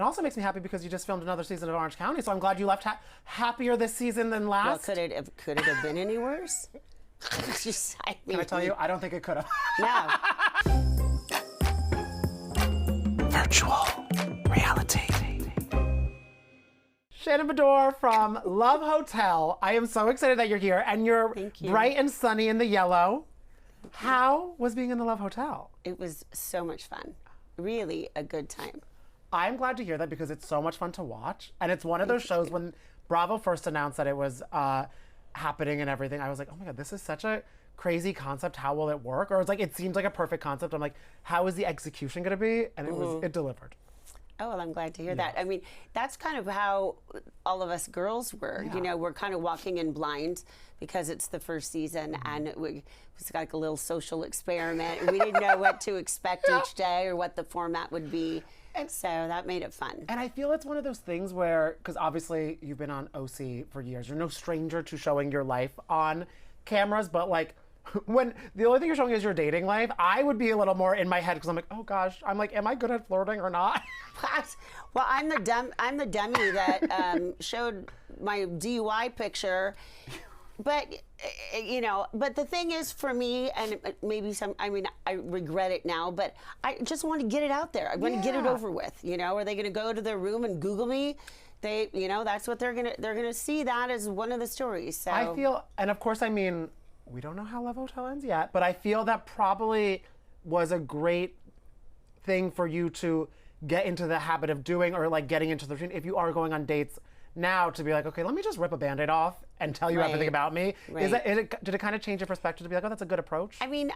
And also makes me happy because you just filmed another season of Orange County, so I'm glad you left happier this season than last. Well, could it have been any worse? Just, Can I tell you? I don't think it could have. No. Virtual reality. Shannon Beador from Love Hotel. I am so excited that you're here, and you're bright and sunny in the yellow. How was being in the Love Hotel? It was so much fun. Really a good time. I'm glad to hear that because it's so much fun to watch. And it's one of those shows when Bravo first announced that it was happening and everything, I was like, oh my God, this is such a crazy concept. How will it work? Or it's like, it seems like a perfect concept. I'm like, how is the execution going to be? And it delivered. Oh, well, I'm glad to hear that. I mean, that's kind of how all of us girls were. You know, we're kind of walking in blind because it's the first season and it was like a little social experiment. We didn't know what to expect each day or what the format would be. And so that made it fun. And I feel it's one of those things where, because obviously you've been on OC for years, you're no stranger to showing your life on cameras, but like, when the only thing you're showing is your dating life, I would be a little more in my head because I'm like, oh gosh, I'm like, am I good at flirting or not? Well, I'm the dummy that showed my DUI picture, but you know, but the thing is for me, and maybe I regret it now, but I just want to get it out there. I want to get it over with. You know, are they going to go to their room and Google me? You know, that's what they're gonna see that as one of the stories. So I feel, and of course, I mean, we don't know how Love Hotel ends yet, but I feel that probably was a great thing for you to get into the habit of doing, or like getting into the routine. If you are going on dates now, to be like, okay, let me just rip a Band-Aid off and tell you everything about me. Did it kind of change your perspective to be like, oh, that's a good approach? I mean,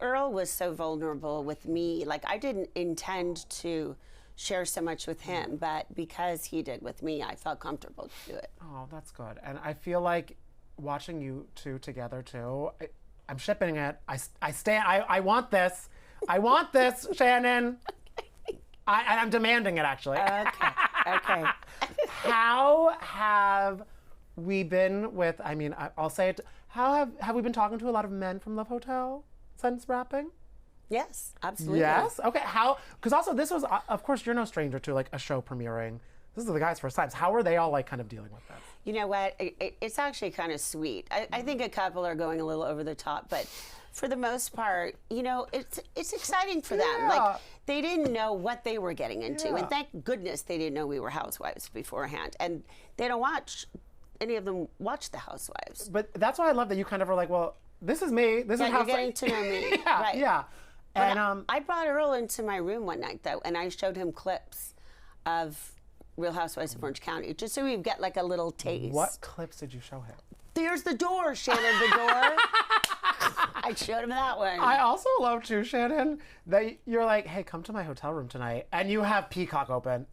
Earl was so vulnerable with me. Like, I didn't intend to share so much with him, but because he did with me, I felt comfortable to do it. Oh, that's good. And I feel like watching you two together too, I'm shipping it. I want this. I want this, Shannon. And I'm demanding it, actually. Okay. How have we been with, I mean, I'll say it, how have we been talking to a lot of men from Love Hotel since wrapping? Yes, absolutely. Yes? Okay, how, because also this was, of course, you're no stranger to like a show premiering. This is the guys' first times. How are they all like kind of dealing with this? You know what? It's actually kind of sweet. I think a couple are going a little over the top, but for the most part, you know, it's exciting for them. Like, they didn't know what they were getting into, and thank goodness they didn't know we were housewives beforehand. And they don't watch, any of them watch the Housewives. But that's why I love that you kind of are like, well, this is me. This is how you're getting to know me. Right. Yeah. And I brought Earl into my room one night though, and I showed him clips of Real Housewives of Orange County, just so we get like a little taste. What clips did you show him? There's the door, Shannon Beador. I showed him that one. I also love too, Shannon, that you're like, hey, come to my hotel room tonight, and you have Peacock open.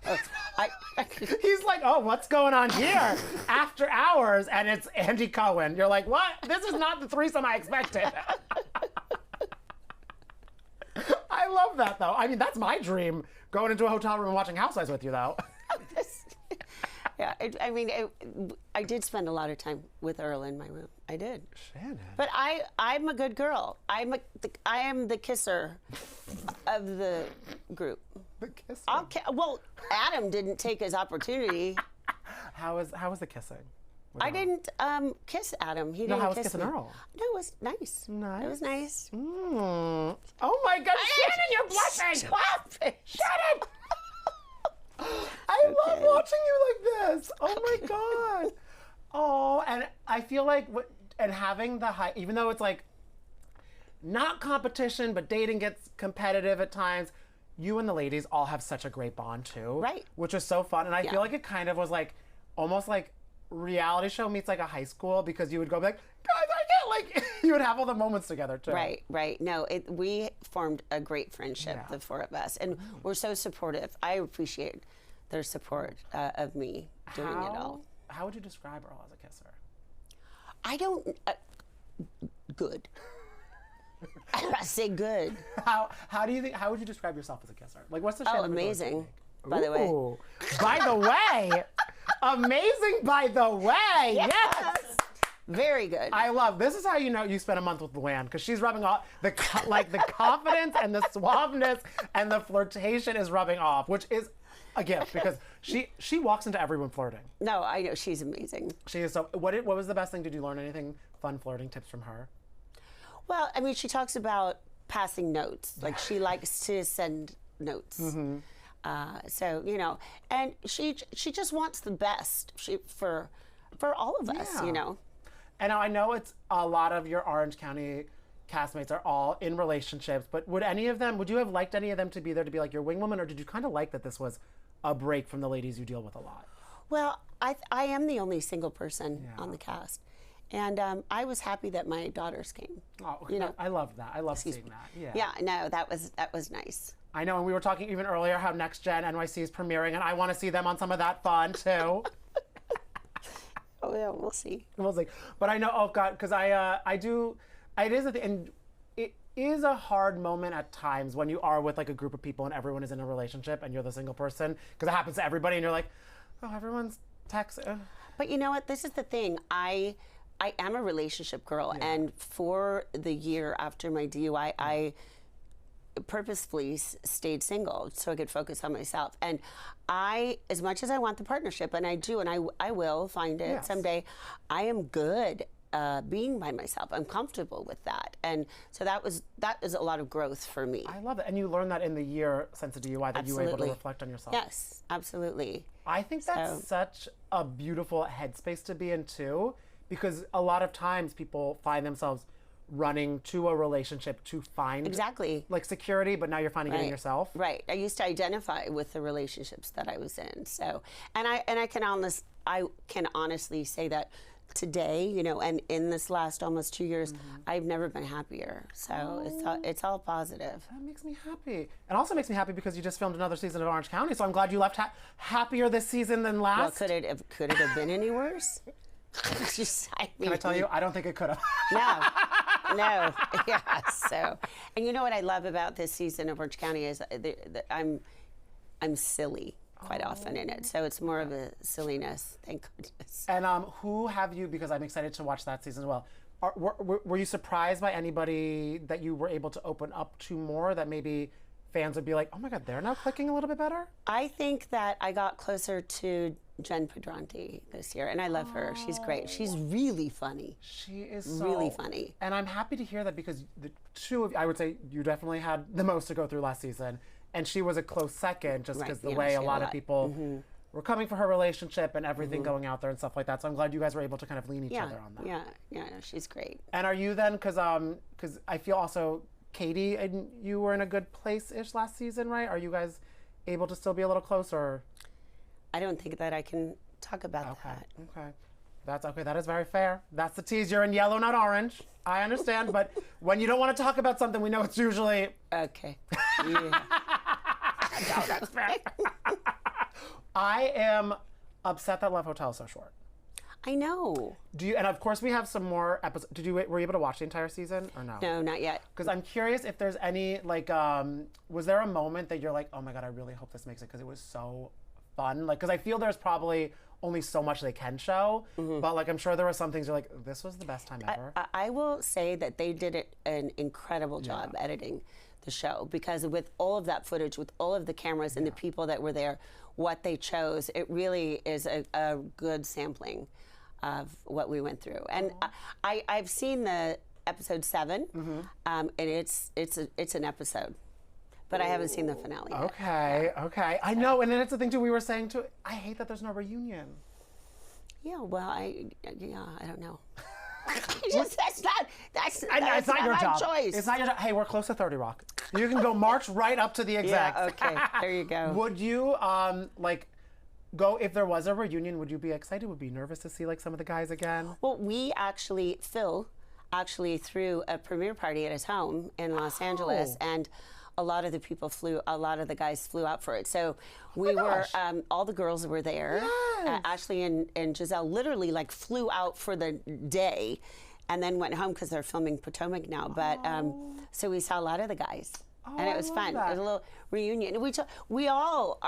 He's like, oh, what's going on here? After hours, and it's Andy Cohen. You're like, what? This is not the threesome I expected. I love that, though. I mean, that's my dream, going into a hotel room and watching Housewives with you, though. Yeah, I mean, I did spend a lot of time with Earl in my room. I did. Shannon. But I'm a good girl. I am the kisser of the group. The kisser? Well, Adam didn't take his opportunity. How was the kissing? I didn't kiss Adam. He No, didn't how was kiss kissing me. Earl? No, it was nice. Nice. It was nice. Oh my God, Shannon, you're blushing! Stop it. Shannon! I love watching you like this. Oh my God. Oh, and I feel like, and having the high, even though it's like not competition, but dating gets competitive at times, you and the ladies all have such a great bond too. Right. Which is so fun. And I feel like it kind of was like, almost like reality show meets like a high school, because you would go be like, guys, I get like, you would have all the moments together too. Right. No, we formed a great friendship, the four of us, and we're so supportive. I appreciate their support of me doing it all. How would you describe Earl as a kisser? I don't, good. I say good. How do you think, how would you describe yourself as a kisser? Like, what's the Shannon Beador amazing, technique? by the way. By the way. Amazing, by the way. Yes. Very good. I love, this is how you know you spent a month with Luann, because she's rubbing off, the confidence and the suaveness and the flirtation is rubbing off, which is a gift, because she walks into every room flirting. No, I know, she's amazing. She is so, what was the best thing? Did you learn anything fun flirting tips from her? Well, I mean, she talks about passing notes. Like, she likes to send notes. So, you know, and she just wants the best for all of us, you know. And I know it's a lot of your Orange County castmates are all in relationships, but would you have liked any of them to be there to be like your wing woman, or did you kind of like that this was a break from the ladies you deal with a lot? Well, I am the only single person on the cast. And I was happy that my daughters came. Oh, you know, I love that. I love seeing that. Yeah. Yeah, no, that was nice. I know, and we were talking even earlier how Next Gen NYC is premiering, and I want to see them on some of that fun too. Oh yeah, we'll see. We'll see. But I know, oh God, because I do. It is and it is a hard moment at times when you are with like a group of people and everyone is in a relationship and you're the single person, because it happens to everybody, and you're like, oh, everyone's texting. But you know what? This is the thing. I am a relationship girl, and for the year after my DUI, I purposefully stayed single so I could focus on myself. And as much as I want the partnership, and I do, and I will find it someday, I am good being by myself. I'm comfortable with that. And so that is a lot of growth for me. I love it. And you learned that in the year since the DUI, that you were able to reflect on yourself. Yes, absolutely. I think that's such a beautiful headspace to be in too, because a lot of times people find themselves running to a relationship to find like security, but now you're finding it in yourself. Right. I used to identify with the relationships that I was in. So, and I can honestly say that today, you know, and in this last almost 2 years, I've never been happier. So it's all positive. That makes me happy. And also makes me happy because you just filmed another season of Orange County. So I'm glad you left happier this season than last. Well, could it have been any worse? Can I tell you? I don't think it could have. No. Yeah. So, and you know what I love about this season of Orange County is that I'm silly quite often in it. So it's more of a silliness, thank goodness. And who have you, because I'm excited to watch that season as well, were you surprised by anybody that you were able to open up to more, that maybe fans would be like, oh my God, they're now clicking a little bit better? I think that I got closer to Jen Pedranti this year, and I love her. She's great. She's really funny. She is really funny. And I'm happy to hear that, because the two of you, I would say you definitely had the most to go through last season, and she was a close second, just because the way a lot of people were coming for her relationship and everything going out there and stuff like that. So I'm glad you guys were able to kind of lean each other on that. Yeah, she's great. And are you then, because I feel also Katie and you were in a good place-ish last season, right? Are you guys able to still be a little closer? I don't think that I can talk about that. Okay. That's okay. That is very fair. That's the tease. You're in yellow, not orange. I understand. But when you don't want to talk about something, we know it's usually... Okay. Yeah. No, that's fair. I am upset that Love Hotel is so short. I know. And of course we have some more episodes. Were you able to watch the entire season or no? No, not yet. Because I'm curious if there's any, like, was there a moment that you're like, oh my God, I really hope this makes it, because it was so fun? Like, because I feel there's probably only so much they can show, but like, I'm sure there were some things you're like, this was the best time ever. I will say that they did an incredible job editing the show, because with all of that footage, with all of the cameras and the people that were there, what they chose, it really is a good sampling of what we went through. And I've seen the episode 7, and it's an episode, but I haven't seen the finale yet. Okay. I know, and then it's the thing too, we were saying too, I hate that there's no reunion. Yeah, well, I don't know. That's not your job. Choice. It's not your job. Hey, we're close to 30 Rock. You can go march right up to the execs. Yeah, okay, there you go. Would you, go, if there was a reunion, would you be excited? Would you be nervous to see like some of the guys again? Well, Phil actually threw a premiere party at his home in Los Angeles, and a lot of the guys flew out for it. So we were, all the girls were there. Yes. Ashley and Giselle literally like flew out for the day and then went home because they're filming Potomac now. But so we saw a lot of the guys, and it was fun. It was a little reunion. We all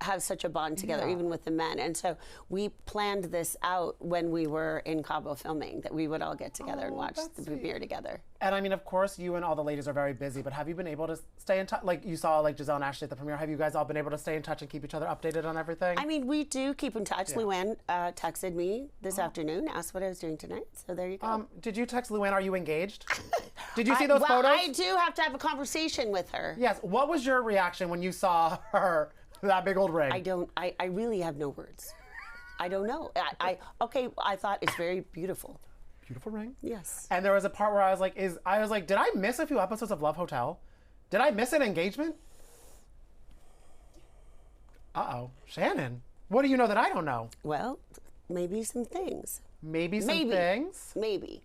have such a bond together, Yeah. even with the men. And so we planned this out when we were in Cabo filming, that we would all get together and watch that's the sweet. premiere together. And I mean, of course, you and all the ladies are very busy, but have you been able to stay in touch? Like, you saw like Giselle and Ashley at the premiere. Have you guys all been able to stay in touch and keep each other updated on everything? I mean, we do keep in touch. Luann texted me this afternoon, asked what I was doing tonight. So there you go. Did you text Luann, are you engaged? Did you see those photos? I do have to have a conversation with her. Yes. What was your reaction when you saw her, that big old ring? I really have no words. I don't know. I thought it's very beautiful. Beautiful ring. Yes. And there was a part where I was like, did I miss a few episodes of Love Hotel? Did I miss an engagement? Uh-oh. Shannon, what do you know that I don't know? Well, maybe some things. Maybe some things? Maybe.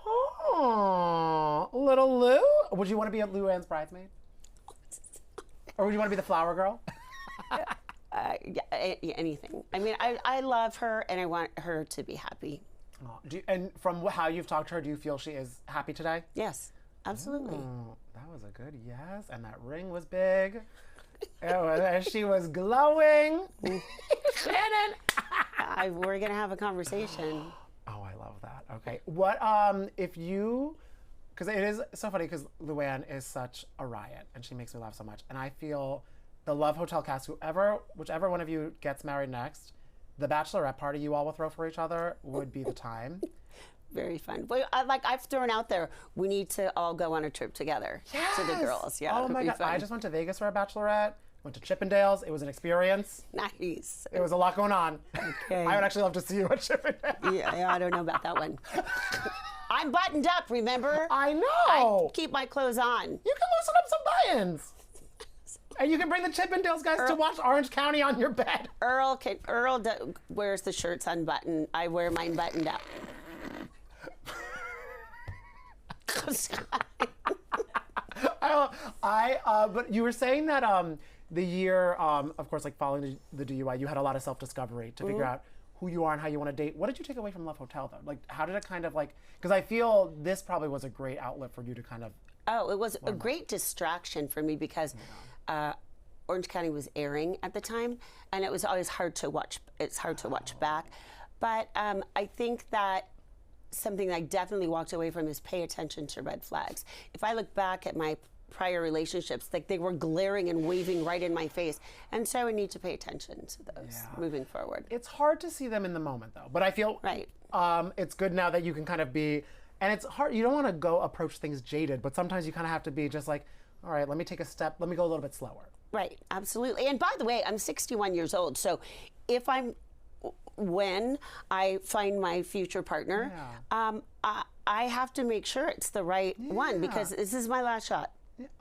Oh, little Lou? Would you want to be Luann's bridesmaid? Or would you want to be the flower girl? Anything. I mean, I love her and I want her to be happy. Oh, and from how you've talked to her, do you feel she is happy today? Yes, absolutely. Oh, that was a good yes. And that ring was big. And she was glowing. Shannon! We're going to have a conversation. Oh, I love that. Okay. What, if you, because it is so funny because Luann is such a riot and she makes me laugh so much. And I feel the Love Hotel cast, whichever one of you gets married next, the bachelorette party you all will throw for each other would be the time. Very fun. Well, I've thrown out there, we need to all go on a trip together to the girls. Yeah. Oh my God. I just went to Vegas for a bachelorette, went to Chippendales. It was an experience. Nice. It was a lot going on. Okay. I would actually love to see you at Chippendales. Yeah, I don't know about that one. I'm buttoned up, remember? I know. I keep my clothes on. You can loosen up some buttons. And you can bring the Chippendales guys to watch Orange County on your bed. Earl wears the shirts unbuttoned. I wear mine buttoned up. But you were saying that the year, of course, like following the DUI, you had a lot of self-discovery to figure out who you are and how you want to date. What did you take away from Love Hotel, though? Like, how did it kind of like, because I feel this probably was a great outlet for you to kind of. Oh, it was a great distraction for me because Orange County was airing at the time, and it was always hard to watch. It's hard to watch back. But I think that something I definitely walked away from is pay attention to red flags. If I look back at my prior relationships, like they were glaring and waving right in my face. And so I need to pay attention to those moving forward. It's hard to see them in the moment, though. But I feel it's good now that you can kind of be, and it's hard. You don't want to go approach things jaded, but sometimes you kind of have to be just like, all right, let me take a step. Let me go a little bit slower. Right, absolutely. And by the way, I'm 61 years old. So when I find my future partner, I have to make sure it's the right one because this is my last shot.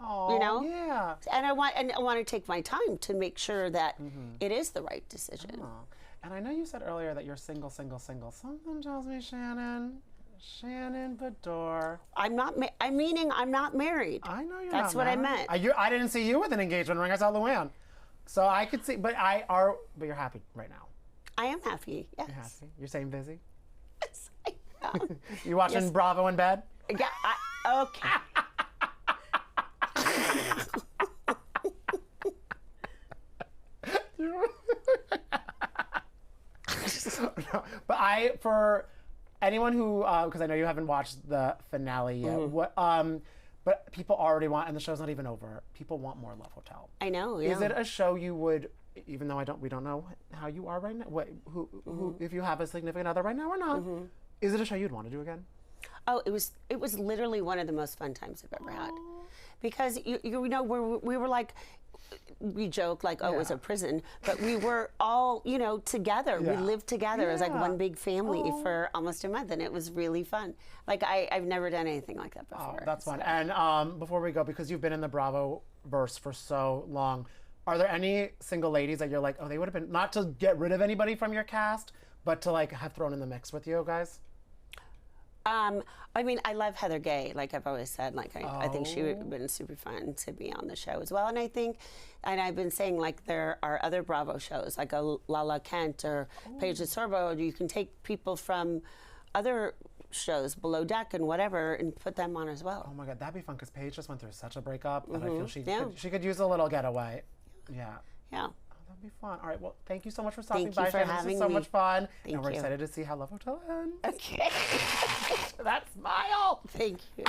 Oh, you know? Yeah. And I want to take my time to make sure that it is the right decision. Oh. And I know you said earlier that you're single. Something tells me, Shannon Beador. I'm not married. I know you're That's not what married. I meant. I didn't see you with an engagement ring. I saw Luann. So I could see, but you're happy right now. I am happy. Yes. You're happy. You're staying busy. Yes, I am. You watching Bravo in bed? Yeah. Okay. No, but for anyone who, because I know you haven't watched the finale yet, but people already want, and the show's not even over. People want more Love Hotel. I know. Yeah. Is it a show you would, even though we don't know how you are right now, who if you have a significant other right now or not, is it a show you'd want to do again? Oh, it was literally one of the most fun times I've ever had, because you know we were like. We joke like, oh, it was a prison, but we were all, together. We lived together as like one big family for almost a month, and it was really fun. Like I've never done anything like that before. Oh, that's fun. And before we go, because you've been in the Bravo verse for so long, are there any single ladies that you're like, oh, they would have been, not to get rid of anybody from your cast, but to like have thrown in the mix with you guys? I mean, I love Heather Gay, like I've always said. Like I think she would have been super fun to be on the show as well. And I think, and I've been saying, like there are other Bravo shows, like a Lala Kent or Paige DeSorbo. You can take people from other shows, Below Deck and whatever, and put them on as well. Oh my God, that'd be fun because Paige just went through such a breakup that I feel she could use a little getaway. Yeah. Yeah. Oh, That'd be fun. All right. Well, thank you so much for stopping Thank by, you for Shannon. This having was so me. much fun. Thank and we're you. excited to see how Love Hotel ends. Okay. That smile. Thank you.